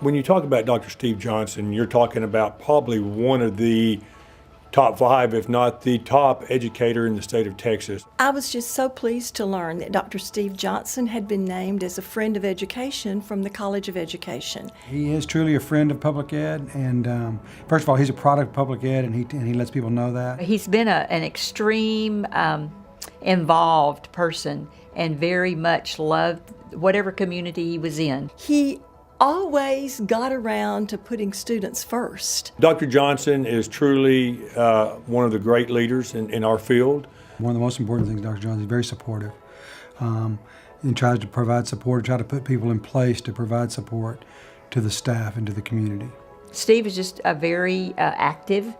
When you talk about Dr. Steve Johnson, you're talking about probably one of the top 5, if not the top educator in the state of Texas. I was just so pleased to learn that Dr. Steve Johnson had been named as a friend of education from the College of Education. He is truly a friend of public ed, and first of all, he's a product of public ed, and he lets people know that. He's been an extreme involved person and very much loved whatever community he was in. He always got around to putting students first. Dr. Johnson is truly one of the great leaders in our field. One of the most important things, Dr. Johnson is very supportive and tries to provide support, try to put people in place to provide support to the staff and to the community. Steve is just a very active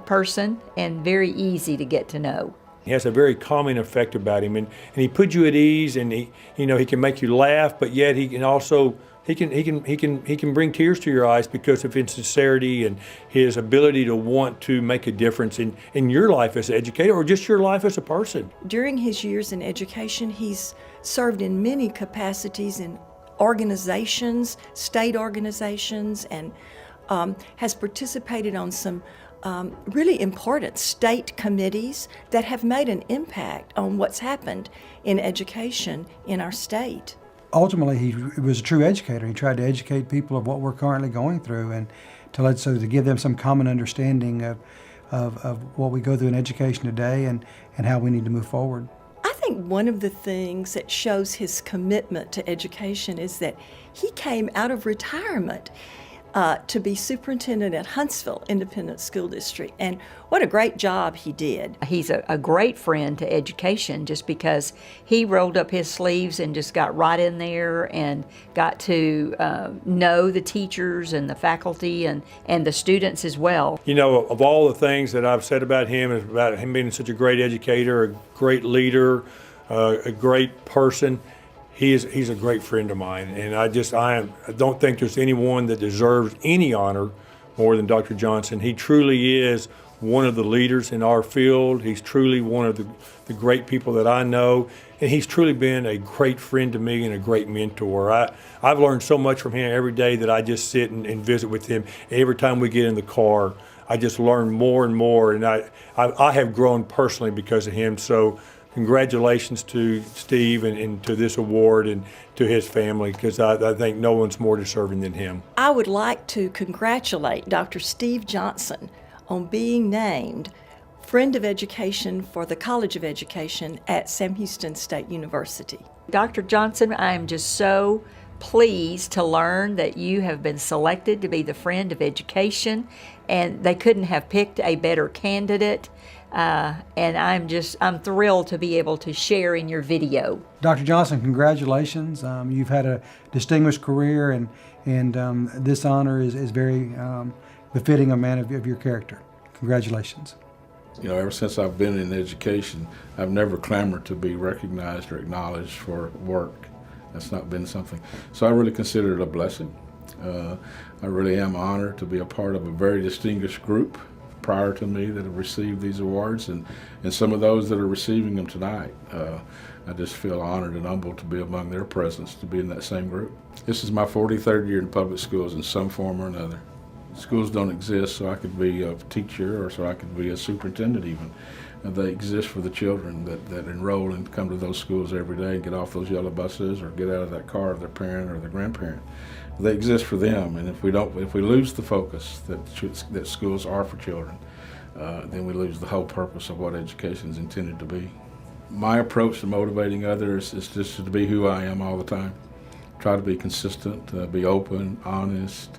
person and very easy to get to know. He has a very calming effect about him, and he puts you at ease, and he can make you laugh, but yet he can also he can bring tears to your eyes because of his sincerity and his ability to want to make a difference in your life as an educator or just your life as a person. During his years in education, he's served in many capacities in organizations, state organizations, and has participated on some really important state committees that have made an impact on what's happened in education in our state. Ultimately, he was a true educator. He tried to educate people of what we're currently going through and to give them some common understanding of what we go through in education today and how we need to move forward. I think one of the things that shows his commitment to education is that he came out of retirement to be superintendent at Huntsville Independent School District, and what a great job he did. He's a great friend to education just because he rolled up his sleeves and just got right in there and got to know the teachers and the faculty and the students as well. You know, of all the things that I've said about him, is about him being such a great educator, a great leader, a great person. He's a great friend of mine, and I don't think there's anyone that deserves any honor more than Dr. Johnson. He truly is one of the leaders in our field. He's truly one of the great people that I know, and he's truly been a great friend to me and a great mentor. I've learned so much from him every day that I just sit and visit with him. Every time we get in the car, I just learn more and more, and I have grown personally because of him. So congratulations to Steve and to this award and to his family, because I think no one's more deserving than him. I would like to congratulate Dr. Steve Johnson on being named Friend of Education for the College of Education at Sam Houston State University. Dr. Johnson, I am just so pleased to learn that you have been selected to be the Friend of Education, and they couldn't have picked a better candidate. And I'm thrilled to be able to share in your video. Dr. Johnson, congratulations. You've had a distinguished career, and this honor is very befitting a man of your character. Congratulations. You know, ever since I've been in education, I've never clamored to be recognized or acknowledged for work. That's not been something. So I really consider it a blessing. I really am honored to be a part of a very distinguished group prior to me that have received these awards, and some of those that are receiving them tonight. I just feel honored and humbled to be among their presence, to be in that same group. This is my 43rd year in public schools in some form or another. Schools don't exist so I could be a teacher or so I could be a superintendent even. They exist for the children that enroll and come to those schools every day and get off those yellow buses or get out of that car of their parent or their grandparent. They exist for them, and if we lose the focus that schools are for children, then we lose the whole purpose of what education is intended to be. My approach to motivating others is just to be who I am all the time. Try to be consistent, be open, honest.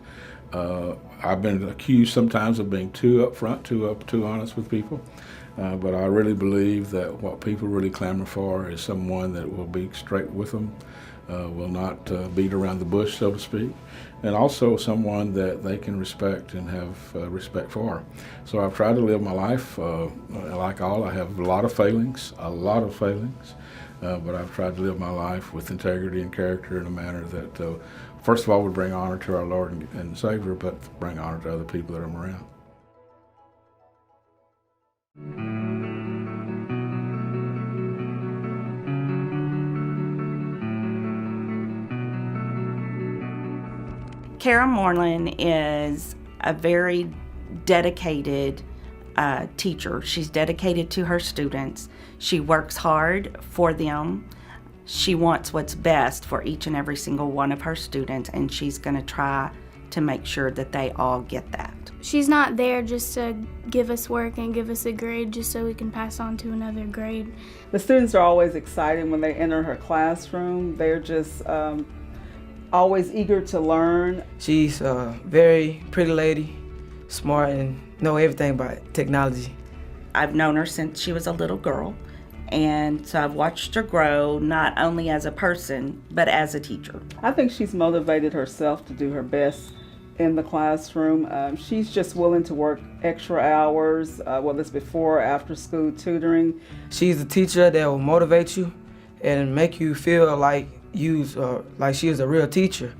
I've been accused sometimes of being too upfront, too honest with people. But I really believe that what people really clamor for is someone that will be straight with them, will not beat around the bush, so to speak, and also someone that they can respect and have respect for. So I've tried to live my life like all. I have a lot of failings, but I've tried to live my life with integrity and character in a manner that, first of all, would bring honor to our Lord and Savior, but bring honor to other people that I'm around. Kara Moreland is a very dedicated teacher. She's dedicated to her students. She works hard for them. She wants what's best for each and every single one of her students, and she's going to try to make sure that they all get that. She's not there just to give us work and give us a grade just so we can pass on to another grade. The students are always excited when they enter her classroom. They're just always eager to learn. She's a very pretty lady, smart, and know everything about technology. I've known her since she was a little girl, and so I've watched her grow not only as a person, but as a teacher. I think she's motivated herself to do her best in the classroom. She's just willing to work extra hours, whether it's before or after school tutoring. She's a teacher that will motivate you and make you feel like like she is a real teacher.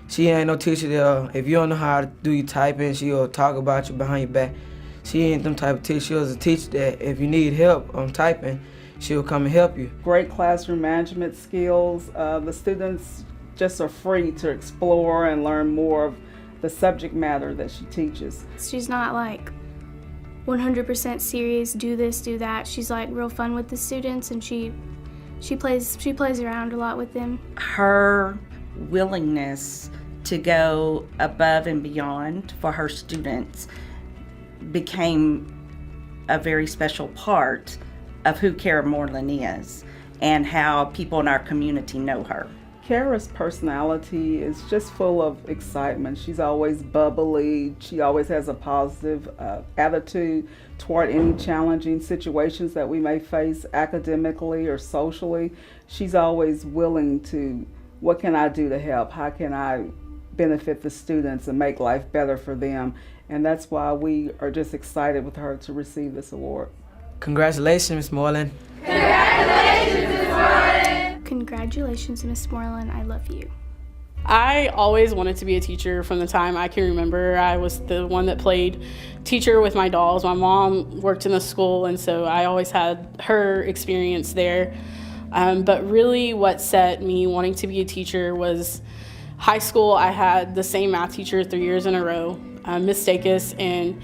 She ain't no teacher that if you don't know how to do your typing, she'll talk about you behind your back. She ain't them type of teacher. She was a teacher that if you need help on typing, she'll come and help you. Great classroom management skills. The students just are free to explore and learn more of the subject matter that she teaches. She's not like 100% serious, do this, do that. She's like real fun with the students, and she plays around a lot with them. Her willingness to go above and beyond for her students became a very special part of who Kara Moreland is and how people in our community know her. Kara's personality is just full of excitement. She's always bubbly. She always has a positive attitude toward any challenging situations that we may face academically or socially. She's always willing to, what can I do to help? How can I benefit the students and make life better for them? And that's why we are just excited with her to receive this award. Congratulations, Ms. Moreland. Congratulations, Miss Moreland! Congratulations, Miss Moreland. I love you. I always wanted to be a teacher from the time I can remember. I was the one that played teacher with my dolls. My mom worked in the school, and so I always had her experience there. But really what set me wanting to be a teacher was high school. I had the same math teacher 3 years in a row, Miss Dacus, and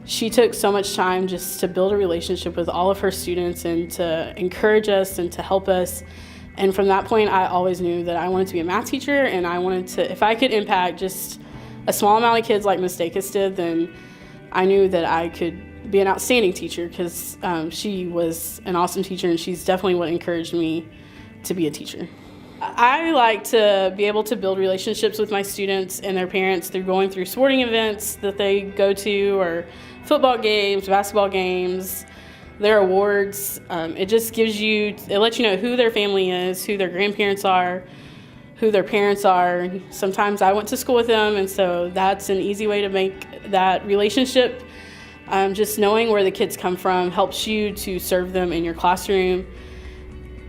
she took so much time just to build a relationship with all of her students and to encourage us and to help us. And from that point, I always knew that I wanted to be a math teacher, and I wanted to, if I could impact just a small amount of kids like Miss Dacus did, then I knew that I could be an outstanding teacher because she was an awesome teacher, and she's definitely what encouraged me to be a teacher. I like to be able to build relationships with my students and their parents through going through sporting events that they go to, or football games, basketball games, their awards. It just gives you, it lets you know who their family is, who their grandparents are, who their parents are. Sometimes I went to school with them, and so that's an easy way to make that relationship. Just knowing where the kids come from helps you to serve them in your classroom,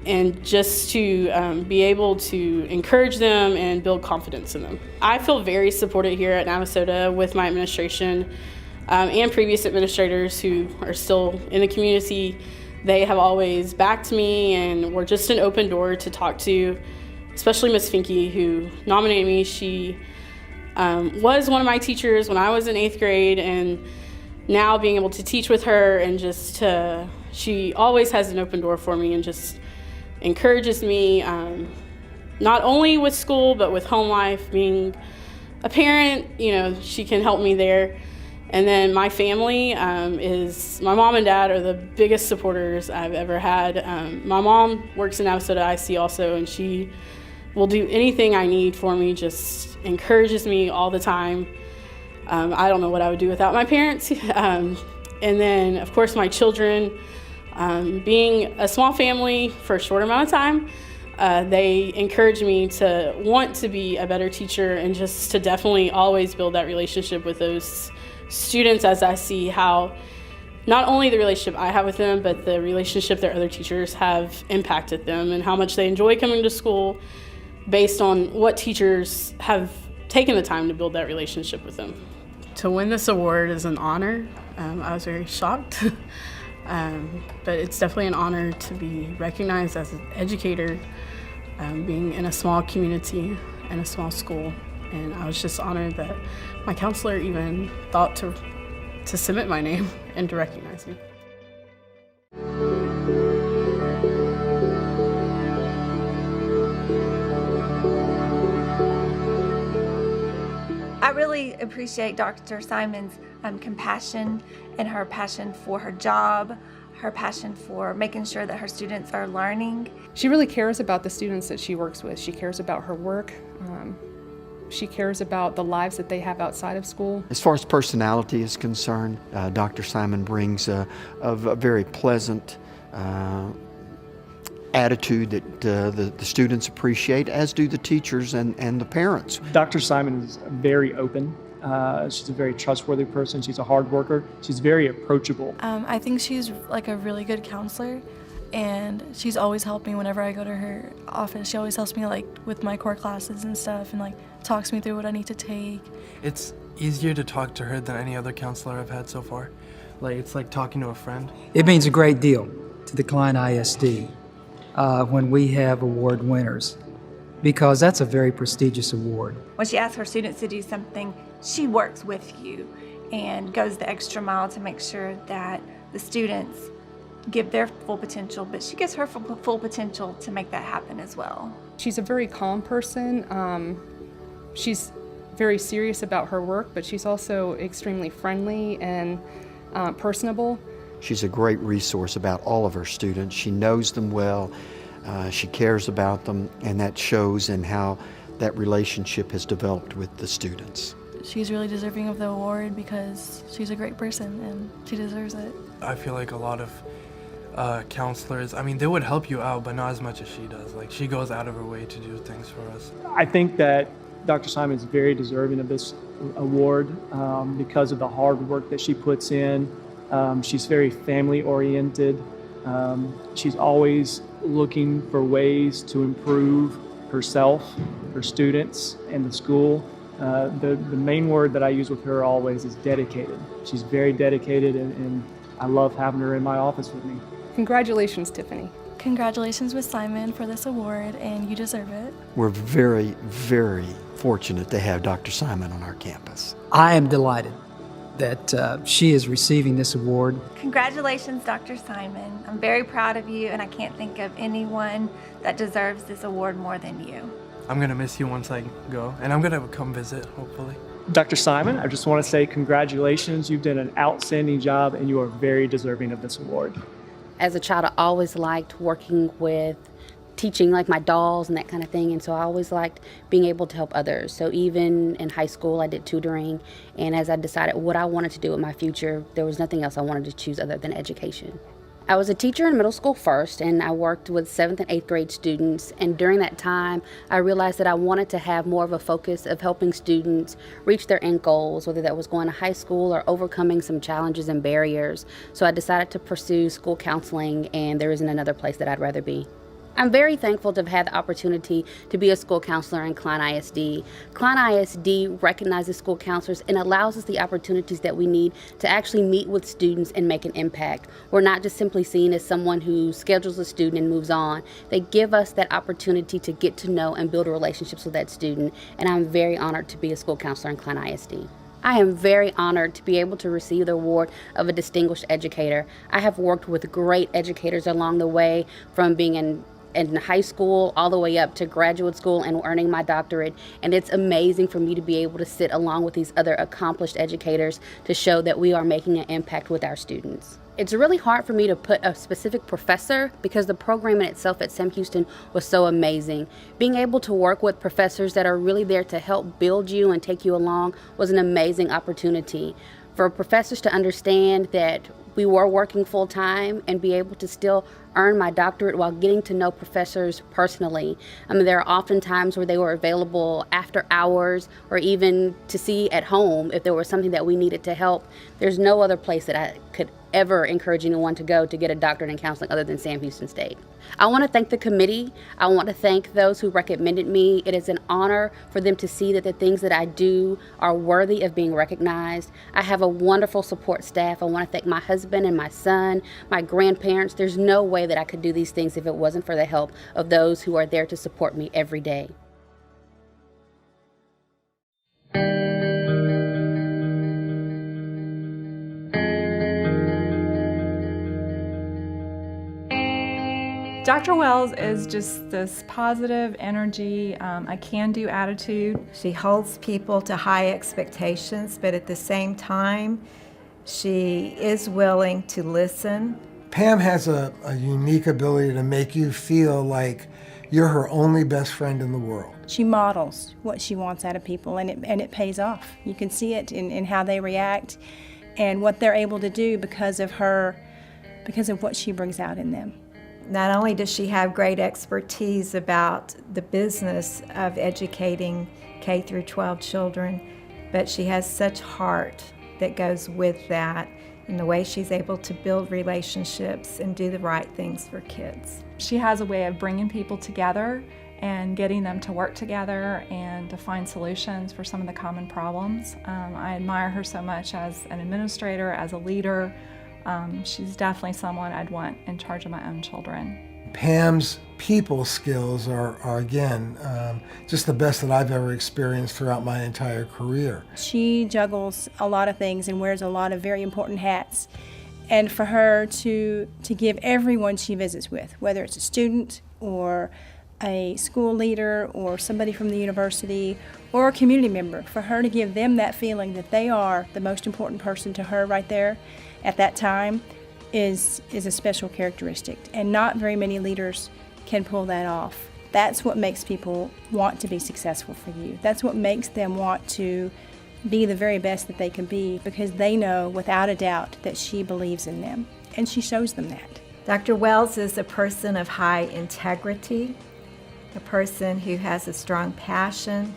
and just to be able to encourage them and build confidence in them. I feel very supported here at Navasota with my administration and previous administrators who are still in the community. They have always backed me and were just an open door to talk to, especially Miss Finke, who nominated me. She was one of my teachers when I was in 8th grade, and now being able to teach with her and just she always has an open door for me and just encourages me, not only with school, but with home life. Being a parent, she can help me there. And then my family my mom and dad are the biggest supporters I've ever had. My mom works in Navasota IC also, and she will do anything I need for me, just encourages me all the time. I don't know what I would do without my parents. And then, of course, my children. Being a small family for a short amount of time, they encourage me to want to be a better teacher and just to definitely always build that relationship with those students, as I see how not only the relationship I have with them, but the relationship their other teachers have impacted them and how much they enjoy coming to school based on what teachers have taken the time to build that relationship with them. To win this award is an honor. I was very shocked. But it's definitely an honor to be recognized as an educator, being in a small community and a small school. And I was just honored that my counselor even thought to submit my name and to recognize me. I really appreciate Dr. Simon's compassion and her passion for her job, her passion for making sure that her students are learning. She really cares about the students that she works with. She cares about her work. She cares about the lives that they have outside of school. As far as personality is concerned, Dr. Simon brings a very pleasant attitude that the students appreciate, as do the teachers and the parents. Dr. Simon is very open. She's a very trustworthy person. She's a hard worker. She's very approachable. I think she's like a really good counselor, and she's always helped me whenever I go to her office. She always helps me like with my core classes and stuff, and like talks me through what I need to take. It's easier to talk to her than any other counselor I've had so far. Like, it's like talking to a friend. It means a great deal to the Klein ISD when we have award winners, because that's a very prestigious award. When she asks her students to do something, she works with you and goes the extra mile to make sure that the students give their full potential, but she gives her full potential to make that happen as well. She's a very calm person. She's very serious about her work, but she's also extremely friendly and personable. She's a great resource about all of her students. She knows them well, she cares about them, and that shows in how that relationship has developed with the students. She's really deserving of the award because she's a great person and she deserves it. I feel like a lot of counselors, I mean, they would help you out, but not as much as she does. Like, she goes out of her way to do things for us. I think that Dr. Simon is very deserving of this award because of the hard work that she puts in. She's very family oriented. She's always looking for ways to improve herself, her students, and the school. The main word that I use with her always is dedicated. She's very dedicated, and I love having her in my office with me. Congratulations, Tiffany. Congratulations, Ms. Simon, for this award, and you deserve it. We're very, very fortunate to have Dr. Simon on our campus. I am delighted that she is receiving this award. Congratulations, Dr. Simon. I'm very proud of you, and I can't think of anyone that deserves this award more than you. I'm gonna miss you once I go, and I'm gonna come visit, hopefully. Dr. Simon, I just want to say congratulations. You've done an outstanding job, and you are very deserving of this award. As a child, I always liked working with teaching, like my dolls and that kind of thing, and so I always liked being able to help others. So even in high school, I did tutoring, and as I decided what I wanted to do in my future, there was nothing else I wanted to choose other than education. I was a teacher in middle school first, and I worked with 7th and 8th grade students, and during that time I realized that I wanted to have more of a focus of helping students reach their end goals, whether that was going to high school or overcoming some challenges and barriers. So I decided to pursue school counseling, and there isn't another place that I'd rather be. I'm very thankful to have had the opportunity to be a school counselor in Klein ISD. Klein ISD recognizes school counselors and allows us the opportunities that we need to actually meet with students and make an impact. We're not just simply seen as someone who schedules a student and moves on. They give us that opportunity to get to know and build relationships with that student, and I'm very honored to be a school counselor in Klein ISD. I am very honored to be able to receive the award of a distinguished educator. I have worked with great educators along the way, from being in high school all the way up to graduate school and earning my doctorate, and it's amazing for me to be able to sit along with these other accomplished educators to show that we are making an impact with our students. It's really hard for me to put a specific professor because the program in itself at Sam Houston was so amazing. Being able to work with professors that are really there to help build you and take you along was an amazing opportunity. For professors to understand that we were working full time and be able to still earn my doctorate while getting to know professors personally. I mean, there are often times where they were available after hours or even to see at home if there was something that we needed to help. There's no other place that I could ever encourage anyone to go to get a doctorate in counseling other than Sam Houston State. I want to thank the committee. I want to thank those who recommended me. It is an honor for them to see that the things that I do are worthy of being recognized. I have a wonderful support staff. I want to thank my husband and my son, my grandparents. There's no way that I could do these things if it wasn't for the help of those who are there to support me every day. Dr. Wells is just this positive energy, a can-do attitude. She holds people to high expectations, but at the same time, she is willing to listen. Pam has a unique ability to make you feel like you're her only best friend in the world. She models what she wants out of people, and it pays off. You can see it in how they react and what they're able to do because of what she brings out in them. Not only does she have great expertise about the business of educating K through 12 children, but she has such heart that goes with that in the way she's able to build relationships and do the right things for kids. She has a way of bringing people together and getting them to work together and to find solutions for some of the common problems. I admire her so much as an administrator, as a leader. She's definitely someone I'd want in charge of my own children. Pam's people skills are again, just the best that I've ever experienced throughout my entire career. She juggles a lot of things and wears a lot of very important hats. And for her to give everyone she visits with, whether it's a student or a school leader or somebody from the university or a community member, for her to give them that feeling that they are the most important person to her right there at that time is a special characteristic. And not very many leaders can pull that off. That's what makes people want to be successful for you. That's what makes them want to be the very best that they can be, because they know without a doubt that she believes in them, and she shows them that. Dr. Wells is a person of high integrity, a person who has a strong passion,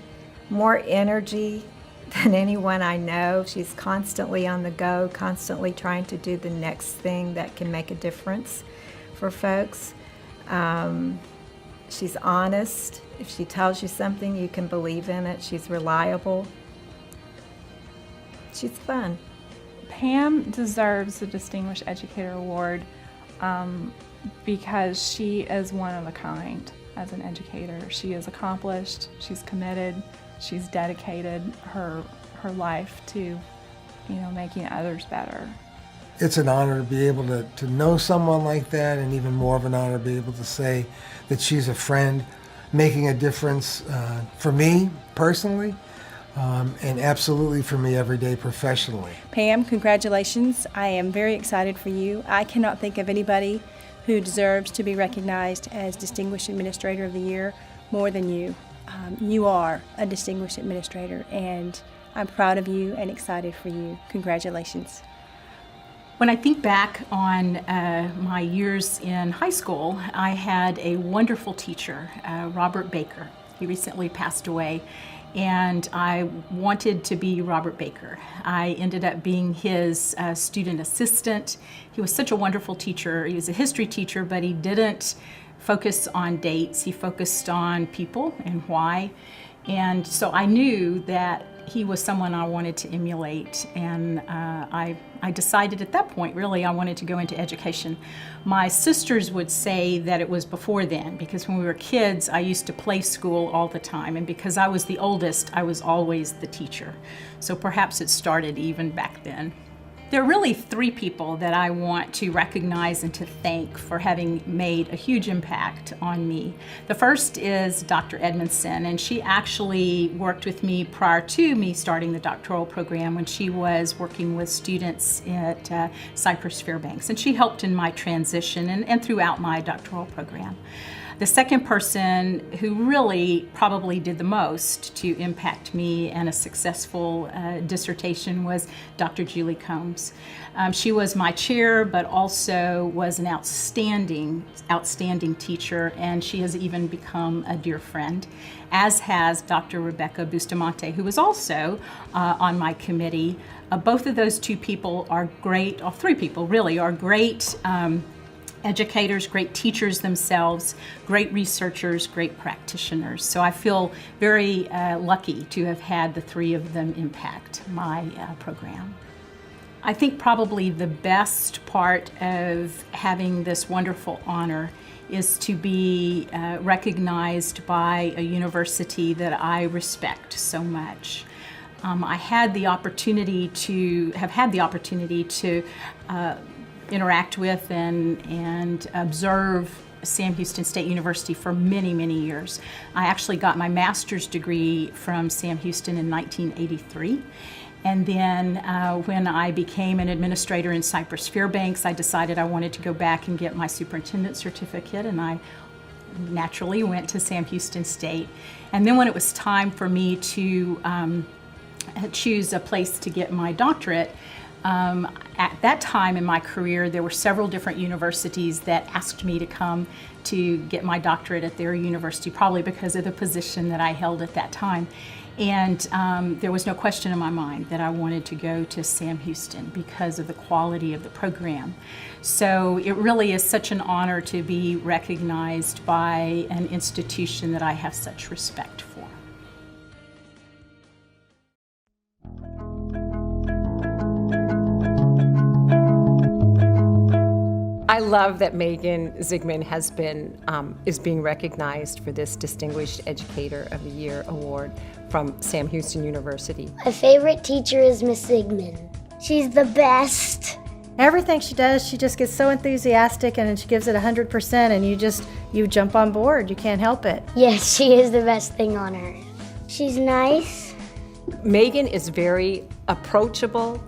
more energy than anyone I know. She's constantly on the go, constantly trying to do the next thing that can make a difference for folks. She's honest. If she tells you something, you can believe in it. She's reliable. She's fun. Pam deserves the Distinguished Educator Award because she is one of a kind as an educator. She is accomplished, she's committed, she's dedicated her life to, making others better. It's an honor to be able to know someone like that, and even more of an honor to be able to say that she's a friend making a difference for me personally, and absolutely for me every day professionally. Pam, congratulations. I am very excited for you. I cannot think of anybody who deserves to be recognized as Distinguished Administrator of the Year more than you. You are a distinguished administrator, and I'm proud of you and excited for you. Congratulations. When I think back on my years in high school, I had a wonderful teacher, Robert Baker. He recently passed away, and I wanted to be Robert Baker. I ended up being his student assistant. He was such a wonderful teacher. He was a history teacher, but he didn't focus on dates. He focused on people and why. And so I knew that he was someone I wanted to emulate, and I decided at that point, really, I wanted to go into education. My sisters would say that it was before then, because when we were kids, I used to play school all the time, and because I was the oldest, I was always the teacher. So perhaps it started even back then. There are really three people that I want to recognize and to thank for having made a huge impact on me. The first is Dr. Edmondson, and she actually worked with me prior to me starting the doctoral program when she was working with students at Cypress Fairbanks, and she helped in my transition and throughout my doctoral program. The second person who really probably did the most to impact me and a successful dissertation was Dr. Julie Combs. She was my chair, but also was an outstanding teacher, and she has even become a dear friend, as has Dr. Rebecca Bustamante, who was also on my committee. Both of those two people are great, or three people really, are great educators, great teachers themselves, great researchers, great practitioners. So I feel very lucky to have had the three of them impact my program. I think probably the best part of having this wonderful honor is to be recognized by a university that I respect so much. I had the opportunity to interact with and observe Sam Houston State University for many, many years. I actually got my master's degree from Sam Houston in 1983. And then when I became an administrator in Cypress Fairbanks, I decided I wanted to go back and get my superintendent certificate, and I naturally went to Sam Houston State. And then when it was time for me to choose a place to get my doctorate, at that time in my career, there were several different universities that asked me to come to get my doctorate at their university, probably because of the position that I held at that time. And there was no question in my mind that I wanted to go to Sam Houston because of the quality of the program. So it really is such an honor to be recognized by an institution that I have such respect for. I love that Megan Zigman has been is being recognized for this Distinguished Educator of the Year award from Sam Houston University. My favorite teacher is Miss Zigman. She's the best. Everything she does, she just gets so enthusiastic and she gives it 100%, and you jump on board. You can't help it. Yes, she is the best thing on earth. She's nice. Megan is very approachable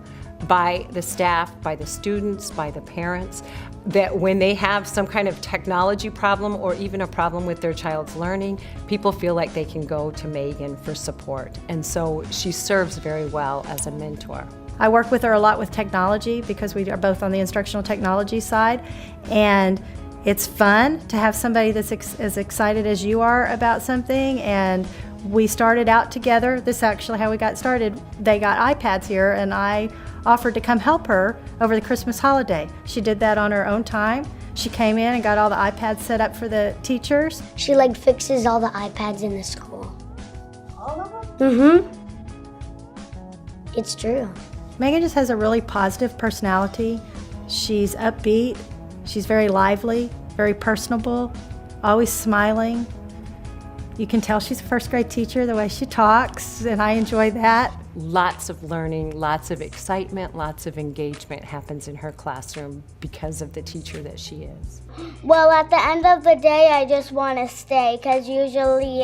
by the staff, by the students, by the parents, that when they have some kind of technology problem or even a problem with their child's learning, people feel like they can go to Megan for support. And so she serves very well as a mentor. I work with her a lot with technology because we are both on the instructional technology side, and it's fun to have somebody that's as excited as you are about something. And we started out together. This is actually how we got started. They got iPads here, and I offered to come help her over the Christmas holiday. She did that on her own time. She came in and got all the iPads set up for the teachers. She fixes all the iPads in the school. All of them? Mm-hmm. It's true. Megan just has a really positive personality. She's upbeat. She's very lively, very personable, always smiling. You can tell she's a first grade teacher the way she talks, and I enjoy that. Lots of learning, lots of excitement, lots of engagement happens in her classroom because of the teacher that she is. Well, at the end of the day, I just want to stay because usually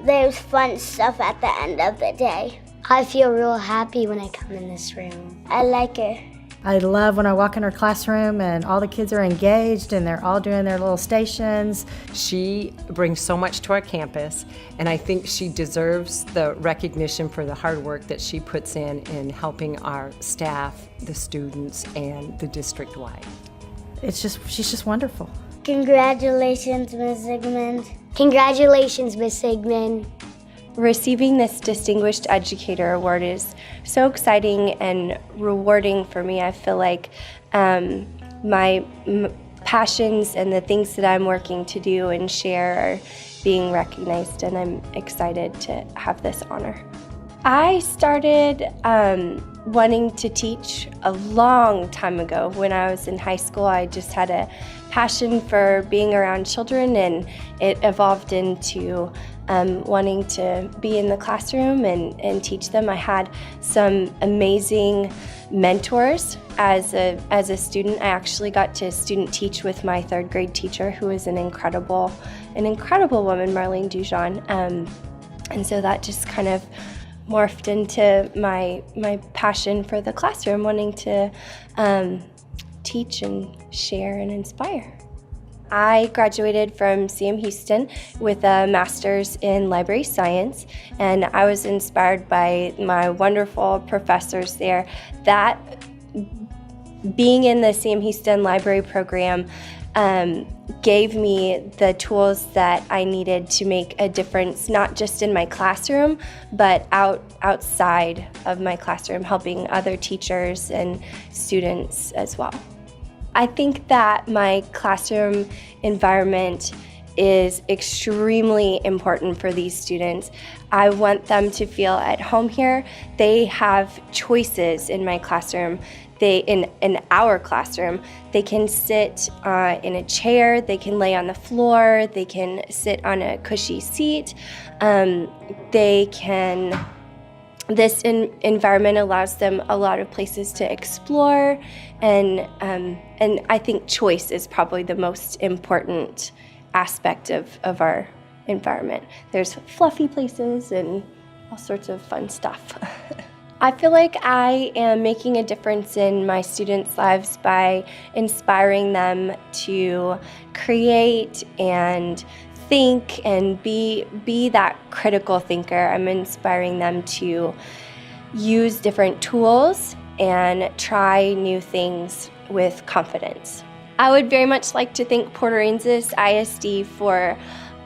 there's fun stuff at the end of the day. I feel real happy when I come in this room. I like it. I love when I walk in her classroom and all the kids are engaged and they're all doing their little stations. She brings so much to our campus, and I think she deserves the recognition for the hard work that she puts in helping our staff, the students, and the district-wide. She's just wonderful. Congratulations, Ms. Zigman. Congratulations, Ms. Zigman. Receiving this Distinguished Educator Award is so exciting and rewarding for me. I feel like my passions and the things that I'm working to do and share are being recognized, and I'm excited to have this honor. I started wanting to teach a long time ago. When I was in high school, I just had a passion for being around children, and it evolved into wanting to be in the classroom and teach them. I had some amazing mentors as a student. I actually got to student teach with my third grade teacher, who is an incredible woman, Marlene Dujon. And so that just kind of morphed into my passion for the classroom, wanting to teach and share and inspire. I graduated from Sam Houston with a master's in library science, and I was inspired by my wonderful professors there. That being in the Sam Houston library program gave me the tools that I needed to make a difference, not just in my classroom, but outside of my classroom, helping other teachers and students as well. I think that my classroom environment is extremely important for these students. I want them to feel at home here. They have choices in my classroom. In our classroom, they can sit in a chair, they can lay on the floor, they can sit on a cushy seat, they can this environment allows them a lot of places to explore, and I think choice is probably the most important aspect of our environment. There's fluffy places and all sorts of fun stuff. I feel like I am making a difference in my students' lives by inspiring them to create and think and be that critical thinker. I'm inspiring them to use different tools and try new things with confidence. I would very much like to thank Port Aransas ISD for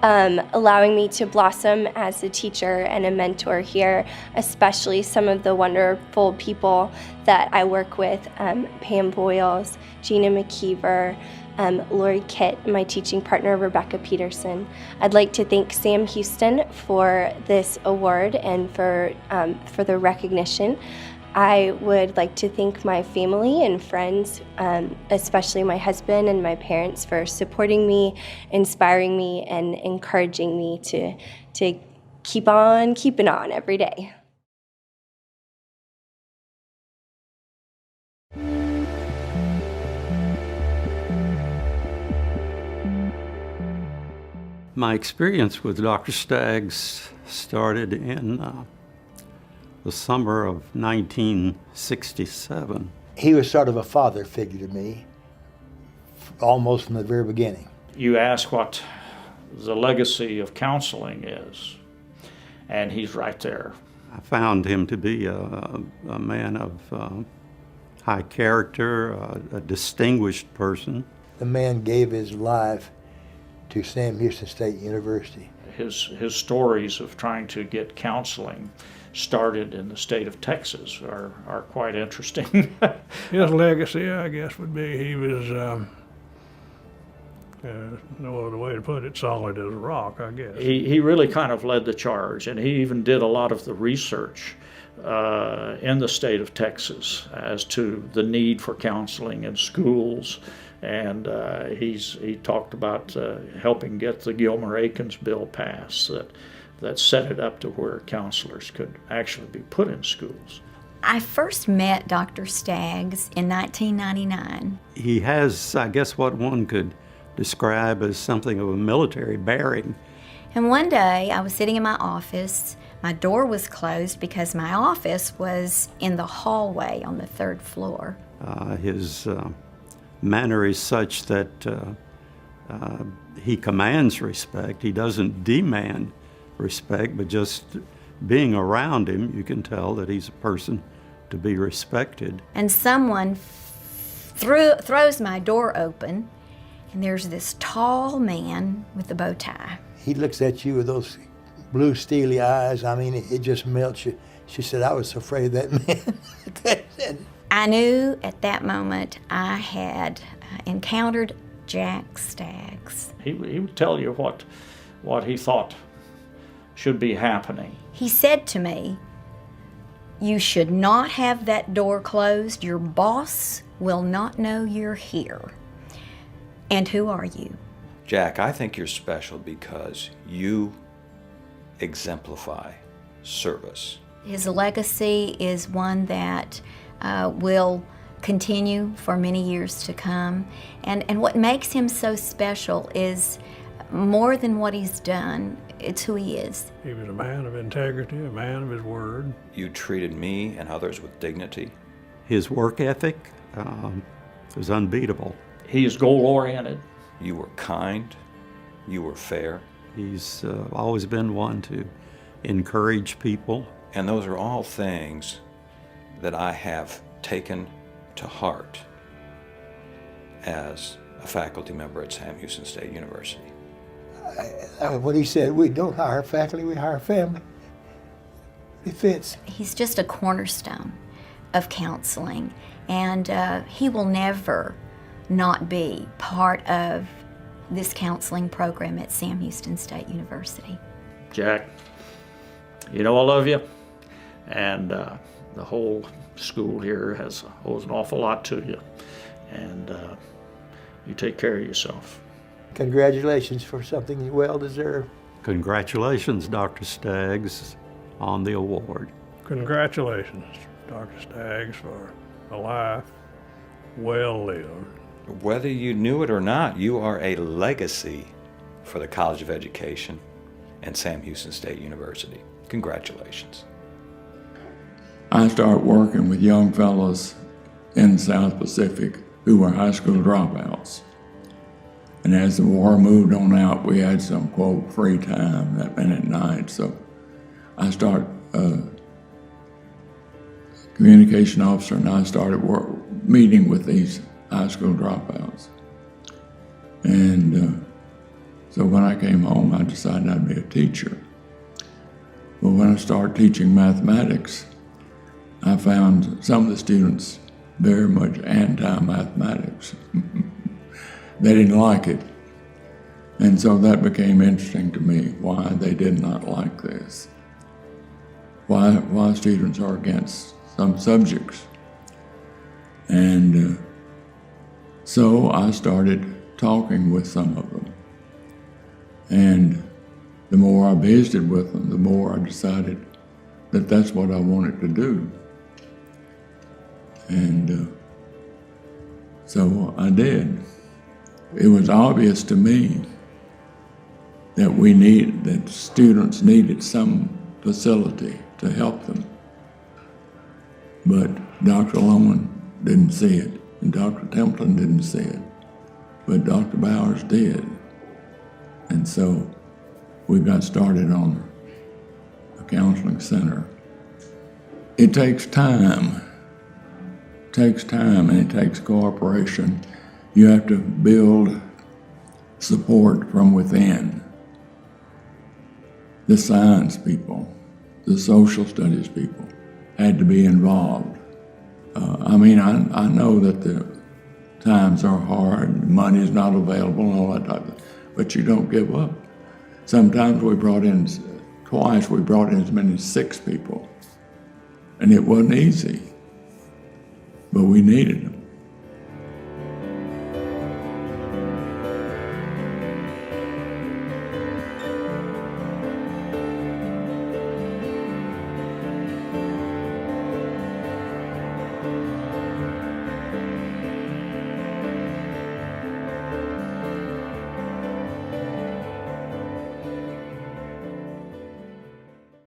allowing me to blossom as a teacher and a mentor here, especially some of the wonderful people that I work with, Pam Boyles, Gina McKeever, Lori Kitt, my teaching partner, Rebecca Peterson. I'd like to thank Sam Houston for this award and for the recognition. I would like to thank my family and friends, especially my husband and my parents, for supporting me, inspiring me, and encouraging me to keep on keeping on every day. My experience with Dr. Staggs started in the summer of 1967. He was sort of a father figure to me, almost from the very beginning. You ask what the legacy of counseling is, and he's right there. I found him to be a man of high character, a distinguished person. The man gave his life to Sam Houston State University. His stories of trying to get counseling started in the state of Texas are quite interesting. His legacy, I guess, would be he was, no other way to put it, solid as a rock, I guess. He really kind of led the charge, and he even did a lot of the research in the state of Texas as to the need for counseling in schools. And he talked about helping get the Gilmer-Akins bill passed that set it up to where counselors could actually be put in schools. I first met Dr. Staggs in 1999. He has, I guess, what one could describe as something of a military bearing. And one day I was sitting in my office. My door was closed because my office was in the hallway on the 3rd floor. His manner is such that he commands respect. He doesn't demand respect, but just being around him, you can tell that he's a person to be respected. And someone throws my door open, and there's this tall man with a bow tie. He looks at you with those blue steely eyes. I mean, it just melts you. She said, I was afraid of that man. I knew at that moment I had encountered Jack Staggs. He would tell you what he thought should be happening. He said to me, "You should not have that door closed. Your boss will not know you're here. And who are you?" Jack, I think you're special because you exemplify service. His legacy is one that will continue for many years to come. And what makes him so special is more than what he's done, it's who he is. He was a man of integrity, a man of his word. You treated me and others with dignity. His work ethic was unbeatable. He is goal-oriented. You were kind. You were fair. He's always been one to encourage people. And those are all things that I have taken to heart as a faculty member at Sam Houston State University. What he said, we don't hire faculty, we hire family. It fits. He's just a cornerstone of counseling, and he will never not be part of this counseling program at Sam Houston State University. Jack, you know I love you, and the whole school here owes an awful lot to you, and you take care of yourself. Congratulations for something you well deserve. Congratulations, Dr. Staggs, on the award. Congratulations, Dr. Staggs, for a life well lived. Whether you knew it or not, you are a legacy for the College of Education and Sam Houston State University. Congratulations. I started working with young fellows in the South Pacific who were high school dropouts. And as the war moved on out, we had some, quote, free time that meant at night. So I started communication officer, and I started meeting with these high school dropouts. And so when I came home, I decided I'd be a teacher. But when I started teaching mathematics, I found some of the students very much anti-mathematics. They didn't like it. And so that became interesting to me, why they did not like this. Why students are against some subjects. And so I started talking with some of them. And the more I visited with them, the more I decided that that's what I wanted to do. And so I did. It was obvious to me that students needed some facility to help them. But Dr. Loman didn't see it, and Dr. Templeton didn't see it, but Dr. Bowers did. And so we got started on a counseling center. It takes time. It takes time, and it takes cooperation. You have to build support from within. The science people, the social studies people had to be involved. I know that the times are hard, money is not available and all that type of thing, but you don't give up. Sometimes twice we brought in as many as 6 people, and it wasn't easy, but we needed them.